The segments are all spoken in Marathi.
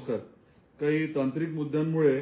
नमस्कार. काही तांत्रिक मुद्द्यांमुळे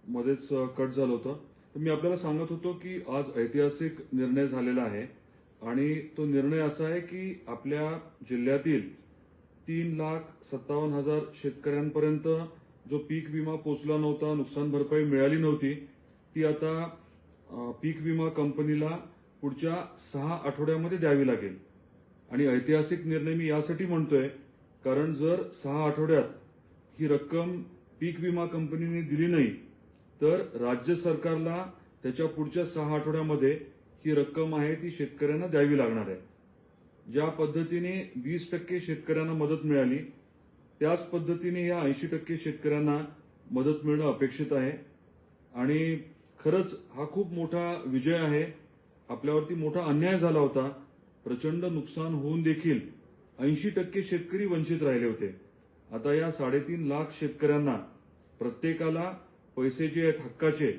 मध्येच कट झालं होतं. तर मी आपल्याला सांगत होतो की आज ऐतिहासिक निर्णय झालेला आहे आणि तो निर्णय असा आहे की आपल्या जिल्ह्यातील 3,57,000 शेतकऱ्यांपर्यंत जो पीक विमा पोचला नव्हता, नुकसान भरपाई मिळाली नव्हती, ती आता पीक विमा कंपनीला पुढच्या 6 आठवड्यामध्ये द्यावी लागेल. आणि ऐतिहासिक निर्णय मी यासाठी म्हणतोय कारण जर 6 आठवड्यात ही रक्कम पीक विमा कंपनीने दिली नाही तर राज्य सरकारला त्याच्या पुढच्या 6 आठवड्यामध्ये ही रक्कम आहे ती शेतकऱ्यांना द्यावी लागणार आहे. ज्या पद्धतीने 20% शेतकऱ्यांना मदत मिळाली त्याच पद्धतीने या 80% शेतकऱ्यांना मदत मिळणं अपेक्षित आहे. आणि खरंच हा खूप मोठा विजय आहे. आपल्यावरती मोठा अन्याय झाला होता. प्रचंड नुकसान होऊन देखील 80% शेतकरी वंचित राहिले होते. आता या 3.5 लाख शेतकऱ्यांना प्रत्येकाला पैसे जे आहेत हक्काचे,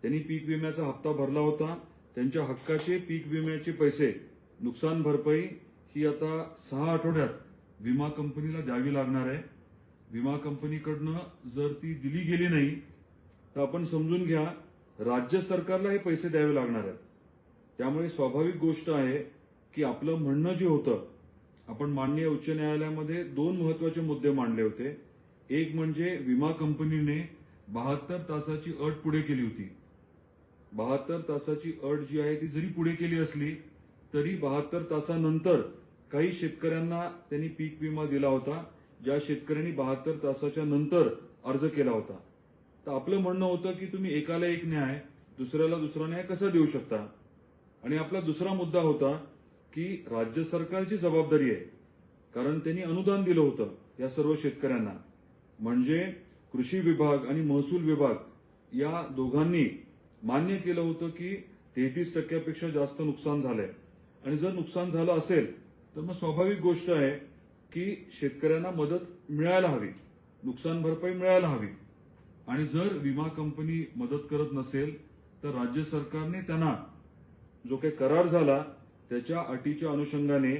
त्यांनी पीक विम्याचा हप्ता भरला होता, त्यांच्या हक्काचे पीक विम्याचे पैसे, नुकसान भरपाई ही आता 6 आठवड्यात विमा कंपनीला द्यावी लागणार आहे. विमा कंपनीकडनं जर ती दिली गेली नाही तर आपण समजून घ्या राज्य सरकारला हे पैसे द्यावे लागणार आहेत. त्यामुळे स्वाभाविक गोष्ट आहे की आपलं म्हणणं जे होतं, आपण माननीय उच्च न्यायालयामध्ये 2 महत्वाचे मुद्दे मांडले होते. एक म्हणजे विमा कंपनीने 72 तासाची अट पुढे केली होती. 72 तासाची अट जी आहे ती जरी पुढे केली असली तरी 72 तासानंतर काही शेतकऱ्यांना त्यांनी पीक विमा दिला होता, ज्या शेतकऱ्यांनी 72 तासाच्या नंतर अर्ज केला होता. तर आपलं म्हणणं होतं की तुम्ही एकाला एक न्याय, दुसऱ्याला दुसरा न्याय कसा देऊ शकता. आणि आपला दुसरा मुद्दा होता की राज्य सरकारची जबाबदारी आहे, कारण त्यांनी अनुदान दिलं होतं या सर्व शेतकऱ्यांना. म्हणजे कृषी विभाग आणि महसूल विभाग या दोघांनी मान्य केलं होतं की 33% जास्त नुकसान झालंय. आणि जर नुकसान झालं असेल तर मग स्वाभाविक गोष्ट आहे की शेतकऱ्यांना मदत मिळायला हवी, नुकसान भरपाई मिळायला हवी. आणि जर विमा कंपनी मदत करत नसेल तर राज्य सरकारने त्यांना जो काही करार झाला त्याच्या अटीच्या अनुषंगाने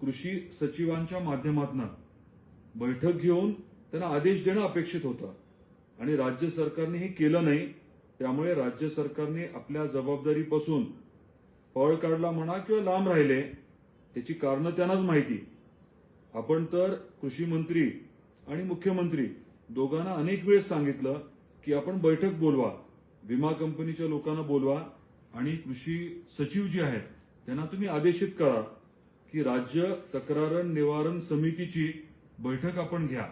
कृषी सचिवांच्या माध्यमातून बैठक घेऊन त्यांना आदेश देणं अपेक्षित होतं. आणि राज्य सरकारने हे केलं नाही. त्यामुळे राज्य सरकारने आपल्या जबाबदारीपासून पळ काढला म्हणा किंवा लांब राहिले, त्याची कारणं त्यांनाच माहिती. आपण तर कृषी मंत्री आणि मुख्यमंत्री दोघांना अनेक वेळेस सांगितलं की आपण बैठक बोलवा, विमा कंपनीच्या लोकांना बोलवा आणि कृषी सचिव जे आहेत त्यांना तुम्ही आदेशित करा की राज्य तक्रार निवारण समितीची बैठक आपण घ्या.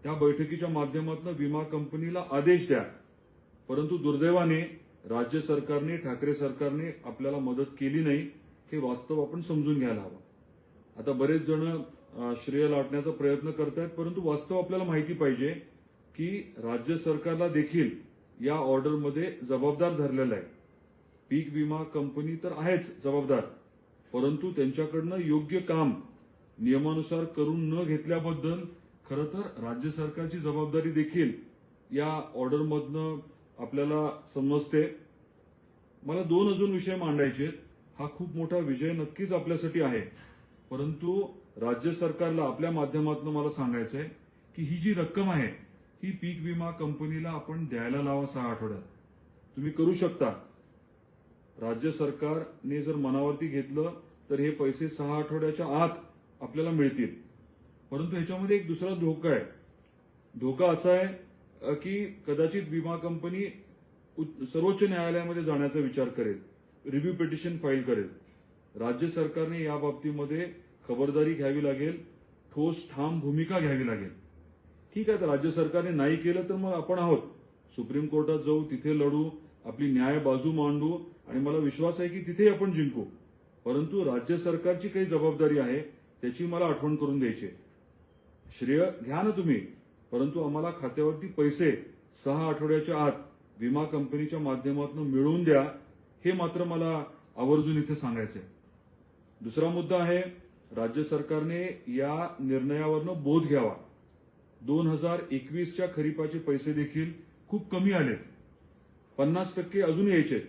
त्या बैठकीच्या माध्यमातून विमा कंपनीला आदेश द्या. परंतु दुर्दैवाने राज्य सरकारने, ठाकरे सरकारने आपल्याला मदत केली नाही. हे वास्तव आपण समजून घ्यायला हवं. आता बरेच जण श्रेय लाटण्याचा प्रयत्न करतायत, परंतु वास्तव आपल्याला माहिती पाहिजे की राज्य सरकारला देखील या ऑर्डरमध्ये जबाबदार धरलेलं आहे. पीक विमा कंपनी तर आहेच जबाबदार, परंतु त्यांच्याकडनं योग्य काम नियमानुसार करून न घेतल्याबद्दल खरं तर राज्य सरकारची जबाबदारी देखील या ऑर्डरमधनं आपल्याला समजते. मला 2 अजून विषय मांडायचे. हा खूप मोठा विजय नक्कीच आपल्यासाठी आहे, परंतु राज्य सरकारला आपल्या माध्यमातून मला सांगायचंय की ही जी रक्कम आहे ही पीक विमा कंपनीला आपण द्यायला लावा 6 आठवड्यात. तुम्ही करू शकता. राज्य सरकारने जर मनावरती घेतलं तर हे पैसे 6 आठवड्याच्या आत आपल्याला मिळतील. परंतु ह्याच्यामध्ये एक दुसरा धोका आहे. धोका असा आहे की कदाचित विमा कंपनी सर्वोच्च न्यायालयामध्ये जाण्याचा विचार करेल, रिव्ह्यू पिटिशन फाईल करेल. राज्य सरकारने या बाबतीमध्ये खबरदारी घ्यावी लागेल, ठोस ठाम भूमिका घ्यावी लागेल. ठीक आहे, तर राज्य सरकारने नाही केलं तर मग आपण आहोत, सुप्रीम कोर्टात जाऊ, तिथे लढू, आपली न्याय बाजू मांडू आणि मला विश्वास आहे की तिथे आपण जिंकू. परंतु राज्य सरकारची काही जबाबदारी आहे त्याची मला आठवण करून द्यायची. श्रेय घ्या ना तुम्ही, परंतु आम्हाला खात्यावरती पैसे 6 आठवड्याच्या आत विमा कंपनीच्या माध्यमातून मिळवून द्या, हे मात्र मला आवर्जून इथे सांगायचंय. दुसरा मुद्दा आहे, राज्य सरकारने या निर्णयावरनं बोध घ्यावा. 2021च्या खरीपाचे पैसे देखील खूप कमी आलेत. 50% अजून यायचे.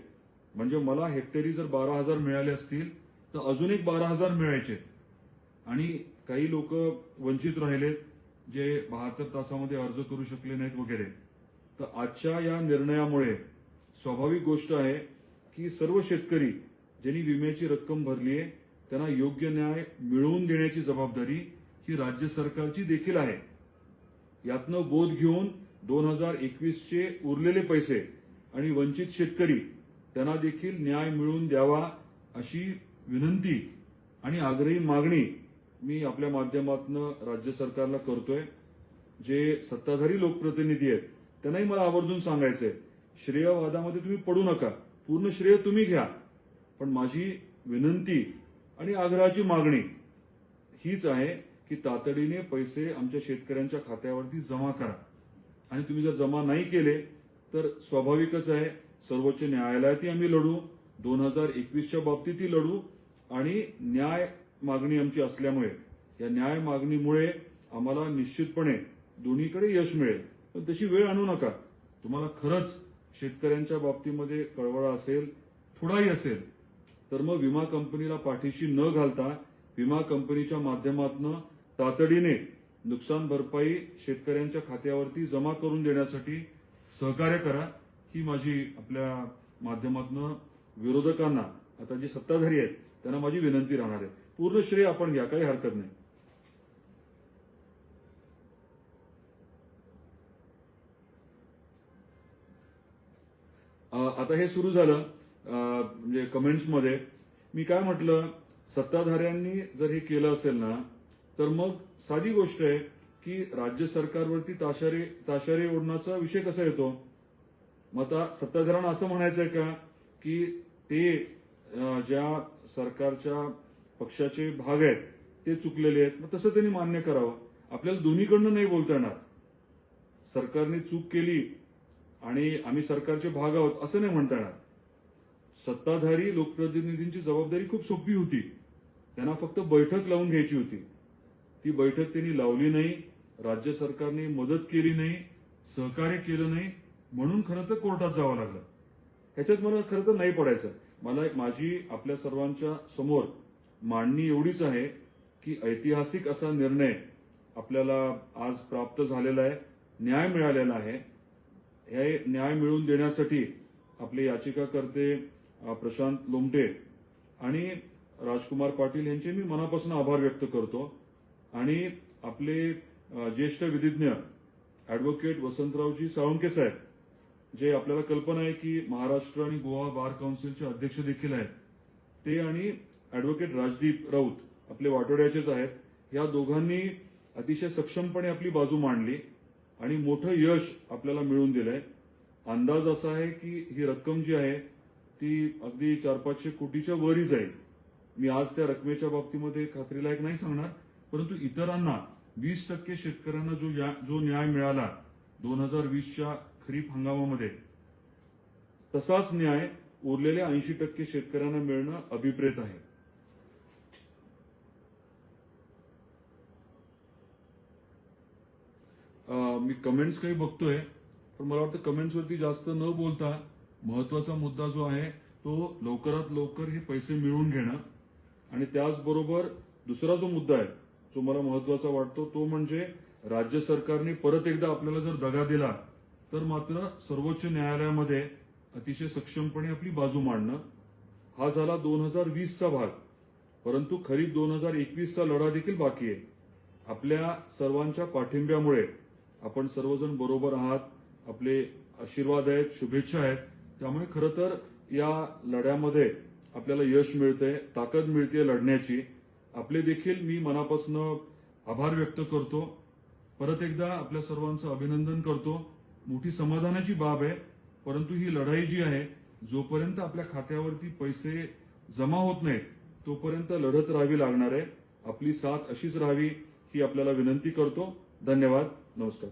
म्हणजे मला हेक्टरी जर 12,000 मिळाले असतील तर अजून एक 12,000 मिळायचे. आणि काही लोक वंचित राहिलेत, जे 72 तासामध्ये अर्ज करू शकले नाहीत वगैरे. तर आजच्या या निर्णयामुळे स्वाभाविक गोष्ट आहे की सर्व शेतकरी ज्यांनी विम्याची रक्कम भरली आहे त्यांना योग्य न्याय मिळवून देण्याची जबाबदारी ही राज्य सरकारची देखील आहे. यातनं बोध घेऊन 2021चे उरलेले पैसे आणि वंचित शेतकरी त्यांना देखील न्याय मिळवून द्यावा अशी विनंती आणि आग्रही मागणी मी आपल्या माध्यमातून राज्य सरकारला करतोय. जे सत्ताधारी लोकप्रतिनिधी आहेत त्यांनाही मला आवर्जून सांगायचंय, श्रेयवादामध्ये तुम्ही पडू नका, पूर्ण श्रेय तुम्ही घ्या, पण माझी विनंती आणि आग्रहाची मागणी हीच आहे की तातडीने पैसे आमच्या शेतकऱ्यांच्या खात्यावरती जमा करा. आणि तुम्ही जर जमा नाही केले तर स्वाभाविकच आहे सर्वोच्च न्यायालयातही आम्ही लढू, 2021च्या बाबतीतही लढू. आणि न्याय मागणी आमची असल्यामुळे या न्याय मागणीमुळे आम्हाला निश्चितपणे दोन्हीकडे यश मिळेल. पण तशी वेळ आणू नका. तुम्हाला खरंच शेतकऱ्यांच्या बाबतीमध्ये कळवळा असेल, थोडाही असेल, तर मग विमा कंपनीला पाठीशी न घालता विमा कंपनीच्या माध्यमातून तातडीने नुकसान भरपाई शेतकऱ्यांच्या खात्यावरती जमा करून देण्यासाठी सहकार्य करा. ही माझी आपल्या माध्यमातून विरोधकांना, आता जे सत्ताधारी आहेत त्यांना माझी विनंती राहणार आहे. पूर्ण श्रेय आपण घ्या, काही हरकत नाही. आता हे सुरू झालं म्हणजे कमेंट्समध्ये मी काय म्हटलं, सत्ताधाऱ्यांनी जर हे केलं असेल ना तर मग साधी गोष्ट आहे की राज्य सरकारवरती ताशारे ओढण्याचा विषय कसा येतो. मग आता सत्ताधाऱ्यांना असं म्हणायचंय का की ते ज्या सरकारच्या पक्षाचे भाग आहेत ते चुकलेले आहेत, मग तसं त्यांनी मान्य करावं. आपल्याला दोन्हीकडनं नाही बोलता येणार. सरकारने चूक केली आणि आम्ही सरकारचे भाग आहोत असं नाही म्हणता येणार. सत्ताधारी लोकप्रतिनिधींची जबाबदारी खूप सोपी होती. त्यांना फक्त बैठक लावून घ्यायची होती. ती बैठक त्यांनी लावली नाही, राज्य सरकारने मदत केली नाही, सहकार्य केलं नाही, म्हणून खरं तर कोर्टात जावं लागलं. ह्याच्यात मला खरं तर नाही पडायचं. मला माझी आपल्या सर्वांच्या समोर मांडणी एवढीच आहे की ऐतिहासिक असा निर्णय आपल्याला आज प्राप्त झालेला आहे, न्याय मिळालेला आहे. हे न्याय मिळवून देण्यासाठी आपले याचिकाकर्ते प्रशांत लोमटे आणि राजकुमार पाटील यांचे मी मनापासून आभार व्यक्त करतो. आणि आपले ज्येष्ठ विधिज्ञ ऍडव्होकेट वसंतरावजी साळुंके साहेब, जे आपल्याला कल्पना आहे की महाराष्ट्र आणि गोवा बार काउन्सिलचे अध्यक्ष देखील आहेत, ते आणि ऍडव्होकेट राजदीप राऊत आपले वाटोड्याचेच आहेत. या दोघांनी अतिशय सक्षमपणे आपली बाजू मांडली आणि मोठं यश आपल्याला मिळवून दिलंय. अंदाज असा आहे की ही रक्कम जी आहे ती अगदी 400-500 कोटीच्या वरही जाईल. मी आज त्या रकमेच्या बाबतीमध्ये खात्रीलायक नाही सांगणार, परंतु इतरांना 20% शेतकऱ्यांना जो न्याय मिळाला 2020च्या खरीप हंगामामध्ये, तसाच न्याय उरलेल्या 80% शेतकऱ्यांना मिळणं अभिप्रेत आहे. मी कमेंट्स काही बघतोय, पण मला वाटतं कमेंट्सवरती जास्त न बोलता महत्वाचा मुद्दा जो आहे तो लवकरात लवकर हे पैसे मिळवून घेणं. आणि त्याचबरोबर दुसरा जो मुद्दा आहे जो मला महत्वाचा वाटतो तो म्हणजे राज्य सरकारने परत एकदा आपल्याला जर दगा दिला तर मात्र सर्वोच्च न्यायालयामध्ये अतिशय सक्षमपणे आपली बाजू मांडणं. हा झाला 2020चा भाग, परंतु खरीप 2021चा लढा देखील बाकी आहे. आपल्या सर्वांच्या पाठिंब्यामुळे आपण सर्वजण बरोबर आहात, आपले आशीर्वाद आहेत, शुभेच्छा आहेत. त्यामुळे खरं तर या लढ्यामध्ये आपल्याला यश मिळतंय, ताकद मिळते लढण्याची. आपले देखील मी मनापासून आभार व्यक्त करतो. परत एकदा आपल्या सर्वांचं अभिनंदन करतो. मोठी समाधानाची बाब आहे, परंतु ही लढाई जी आहे जोपर्यंत आपल्या खात्यावरती पैसे जमा होत नाहीत तोपर्यंत लढत राहावी लागणार आहे. आपली साथ अशीच राहावी ही आपल्याला विनंती करतो. धन्यवाद. नमस्कार.